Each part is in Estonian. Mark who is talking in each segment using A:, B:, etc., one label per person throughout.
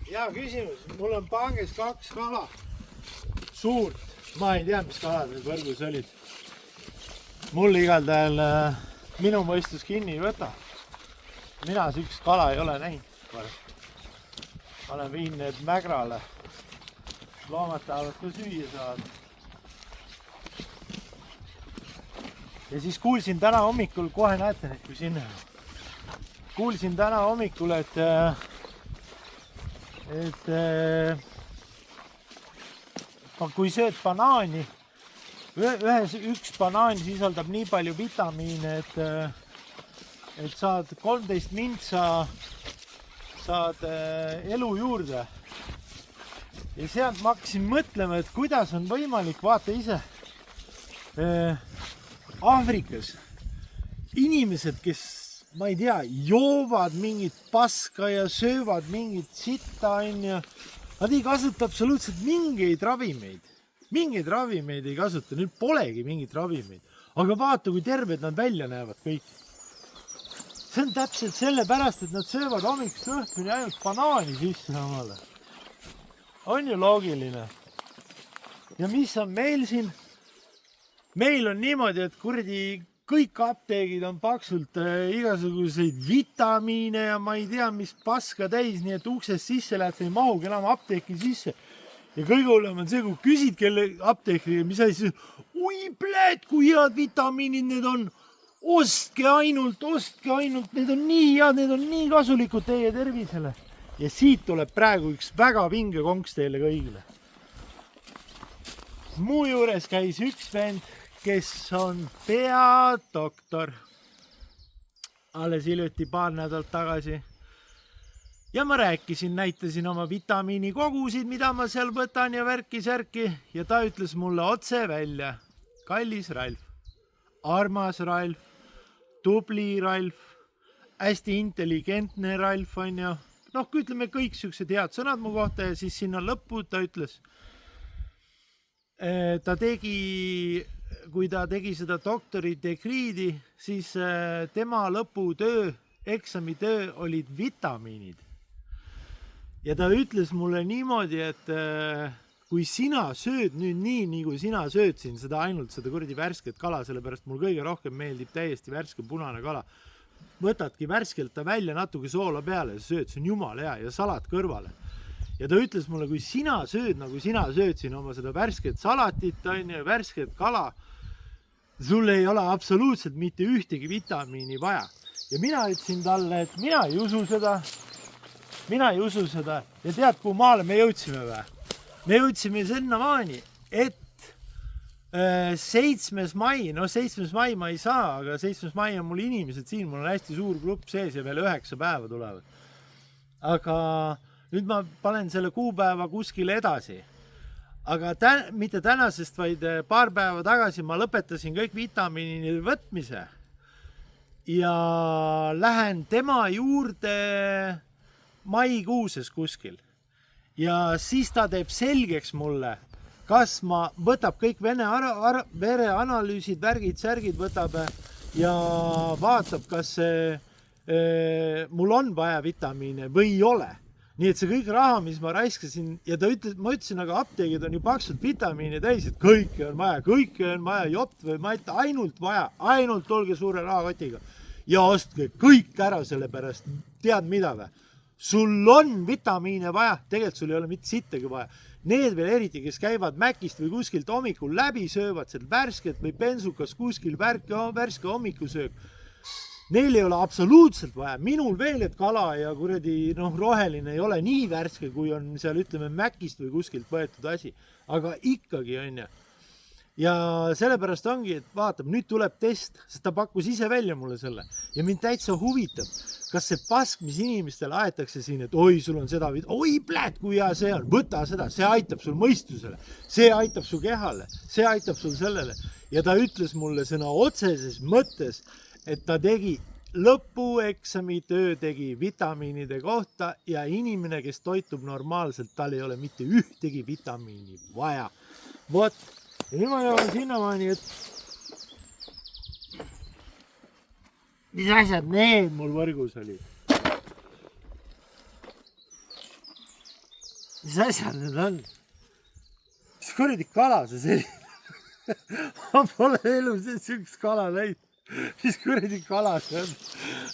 A: Hea küsimus, mul on panges 2 kala. Suurt, ma ei tea, mis kalad need võrgus olid. Mul igaldajal minu mõistus kinni ei võta. Mina sükst kala ei ole näinud. Ma olen viinud need mägrale. Loomad tahavad ka süüa saada. Ja siis kuulsin täna hommikul, kohe näete neid, kui sinna. Kuulsin täna hommikul, et kui sööd banaani, üks banaan sisaldab nii palju vitamiine, et saad 13 mintsa, saad elu juurde. Ja sealt ma hakkasin mõtlema, et kuidas on võimalik, vaata ise, Aafrikas inimesed, kes ma ei tea, joovad mingit paska ja söövad mingit sitta, nad ei kasuta absoluutselt mingeid ravimeid. Mingeid ravimeid ei kasuta, nüüd polegi mingit ravimeid. Aga vaata, kui terved nad välja näevad kõik. See on täpselt sellepärast, et nad söövad hommikust õhtuni ainult banaani sisse omale. On ju loogiline. Ja mis on meil siin? Meil on niimoodi, et kurdi kõik apteegid on paksult igasuguseid vitamiine ja ma ei tea, mis paska täis, nii et uksest sisse lähed, sa ei mahugi enam apteeki sisse. Ja kõige hullem on see, kui küsid kelle apteekriga, mis asi, oi pläät, kui head vitamiinid need on. Ostke ainult, need on nii head, need on nii kasulikud teie tervisele. Ja siit tuleb praegu üks väga vinge konks teile kõigile. Muu juures käis üks vend, kes on peadoktor. Alles hiljuti paar nädalat tagasi. Ja ma rääkisin, näitasin oma vitamiini kogusid, mida ma seal võtan ja värki-särki. Ja ta ütles mulle otse välja. Kallis Ralf, armas Ralf, tubli Ralf, hästi intelligentne Ralf on ju. Noh, kui ütleme kõik siuksed head sõnad mu kohta ja siis sinna lõppu ta ütles. Kui ta tegi seda doktori degreedi, siis tema lõputöö, eksamitöö olid vitamiinid. Ja ta ütles mulle niimoodi, et kui sina sööd nüüd nii kui sina sööd siin seda ainult seda kuradi värsket kala, sellepärast mul kõige rohkem meeldib täiesti värske punane kala, võtadki värskelt ta välja natuke soola peale ja sööd, see on jumala hea ja salat kõrvale. Ja ta ütles mulle, kui sina sööd, nagu sina sööd siin oma seda värsket salatit, värsket kala, sul ei ole absoluutselt mitte ühtegi vitamiini vaja. Ja mina ütlesin talle, et mina ei usu seda. Ja tead, kuhu maale me jõudsime või? Me jõudsime sinna maani, et 7. mai, 7. mai ma ei saa, aga 7. mai on mul inimesed siin, mul on hästi suur grupp sees ja veel 9 päeva tulevad. Aga nüüd ma panen selle kuupäeva kuskile edasi. Aga mitte tänasest, vaid paar päeva tagasi ma lõpetasin kõik vitamiinide võtmise ja lähen tema juurde maikuuses kuskil. Ja siis ta teeb selgeks mulle, kas ma võtab kõik vereanalüüsid, värgid, särgid võtab ja vaatab, kas mul on vaja vitamiine või ei ole. Nii et see kõik raha, mis ma raiskasin ja ma ütlesin, aga apteegid on ju paksult vitamiine täis, et kõike on vaja, jopt või ma ette ainult vaja, ainult olge suure rahakotiga ja ostke kõik ära selle pärast, tead mida või? Sul on vitamiine vaja, tegelikult sul ei ole mitte sittagi vaja. Need veel eriti, kes käivad Mäkist või kuskilt hommikul läbi, söövad seal värsket või bensukas kuskil värske hommikusöök. Neil ei ole absoluutselt vaja. Minul veel, et kala ja kuradi roheline ei ole nii värske, kui on seal ütleme Mäkist või kuskilt võetud asi. Aga ikkagi on ja. Ja sellepärast ongi, et vaatab, nüüd tuleb test, sest ta pakkus ise välja mulle selle. Ja mind täitsa huvitab, kas see pask, mis inimestele aetakse siin, et oi, sul on seda, oi pläät, kui hea see on, võta seda, see aitab sul mõistusele, see aitab su kehale, see aitab sul sellele. Ja ta ütles mulle sõna otseses mõttes, et ta tegi lõpueksami töö tegi vitamiinide kohta ja inimene, kes toitub normaalselt, tal ei ole mitte ühtegi vitamiini vaja. Vot, ja nüüd ma jõuan sinnamaani, et mis asjad need mul võrgus oli? mis asjad need on? Mis kuradi kala see selline? Ma pole elu sellist kala näinud. Mis kuradi kala see on?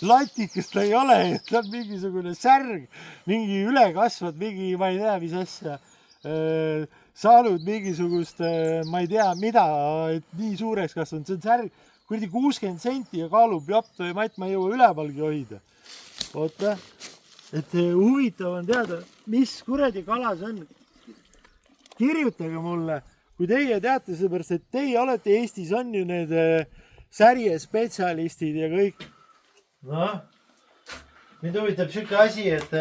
A: Latikest ta ei ole, ta on mingisugune särg, mingi ülekasvad, mingi, ma ei tea, mis asja, saanud mingisugust, ma ei tea, mida, et nii suureks kasvanud. See on särg, kuradi 60 senti ja kaalub joptu ja ma ei jõua ülevalgi hoida. Oota, et huvitav on teada, mis kuradi kala see on. Kirjutage mulle, kui teie teate seepärast, et teie olete Eestis, on ju need särje spetsialistid ja kõik. Noh, mind huvitab siuke asi, et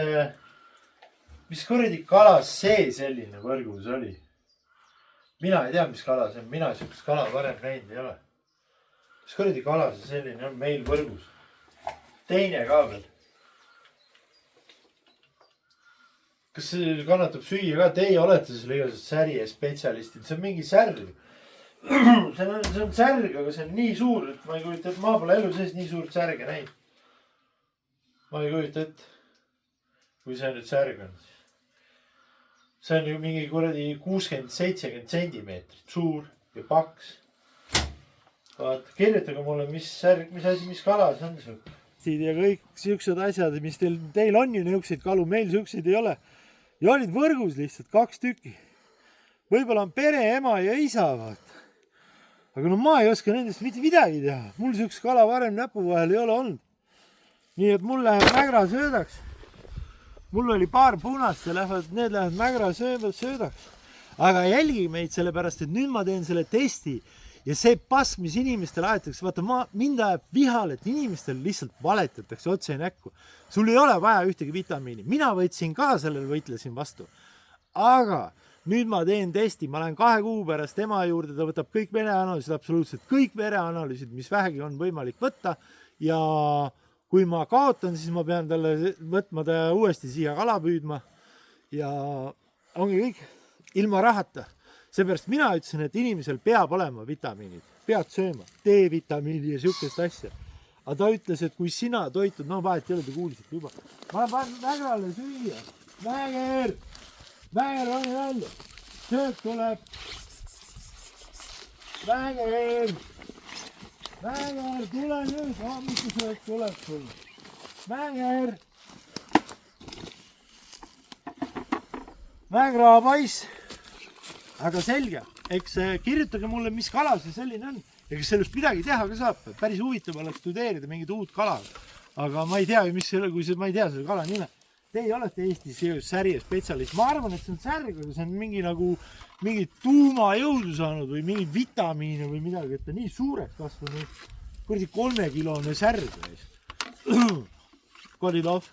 A: mis kuradi kala see selline võrgus oli. Mina ei tea, mis kala see on, mina siukest kala varem näinud ei ole. Mis kuradi kala see selline on meil võrgus? Teine ka veel. Kas see kannatab süüa ka? Teie olete selle igased särje spetsialistid. See on mingi särg. See on särg, aga see on nii suur, et ma ei kujuta, et ma pole elu sees nii suurt särge näinud. Ma ei kujuta, et kui see nüüd särg on. See on ju mingi kuradi 60-70 sentimeetrit suur ja paks. Vaat, kirjutage mulle, mis särg, mis asi, mis kala see on see. Ja kõik siuksed asjad, mis teil on ju niukseid kalu, meil siukseid ei ole. Ja olid võrgus lihtsalt 2 tükki. Võib-olla on pere, ema ja isa, vaat. Aga no ma ei oska nendest mitte midagi teha. Mul siukest kala varem näpu vahel ei ole olnud. Nii et mul läheb mägra söödaks. Mul oli paar punast ja need lähevad mägra söödaks. Aga jälgi meid sellepärast, et nüüd ma teen selle testi ja see pass, mis inimestele aetakse, vaata, mind ajab vihale, et inimestele lihtsalt valetatakse otse näkku. Sul ei ole vaja ühtegi vitamiini. Mina võtsin ka sellel, võitlesin vastu. Aga nüüd ma teen testi, ma lähen 2 kuu pärast ema juurde, ta võtab kõik vereanalüüsid, absoluutselt kõik vereanalüüsid, mis vähegi on võimalik võtta. Ja kui ma kaotan, siis ma pean talle võtma ta uuesti siia kala püüdma. Ja ongi kõik ilma rahata. Seepärast mina ütlesin, et inimesel peab olema vitamiinid, pead sööma, D-vitamiini ja siukest asja. Aga ta ütles, et kui sina toitud, no vahet ei ole, te kuulisid juba. Ma panen Mägrale süüa. Mäger on välja. Söök tuleb. Mäger, tule nüüd. Mitu söök tuleb sulle? Mäger. Mägra paiss. Aga selge, eks kirjutage mulle, mis kala see selline on. Ja kes sellest midagi teha ka saab. Päris huvitav oleks studeerida mingit uut kala. Aga ma ei tea, mis selle, kui ma ei tea selle kala nime. Teie olete Eestis särje spetsialist. Ma arvan, et see on särg, aga see on mingi nagu mingi tuumajõudu saanud või mingi vitamiine või midagi, et ta nii suureks kasvanud. Kurdi 3-kilone särg. Kodilov.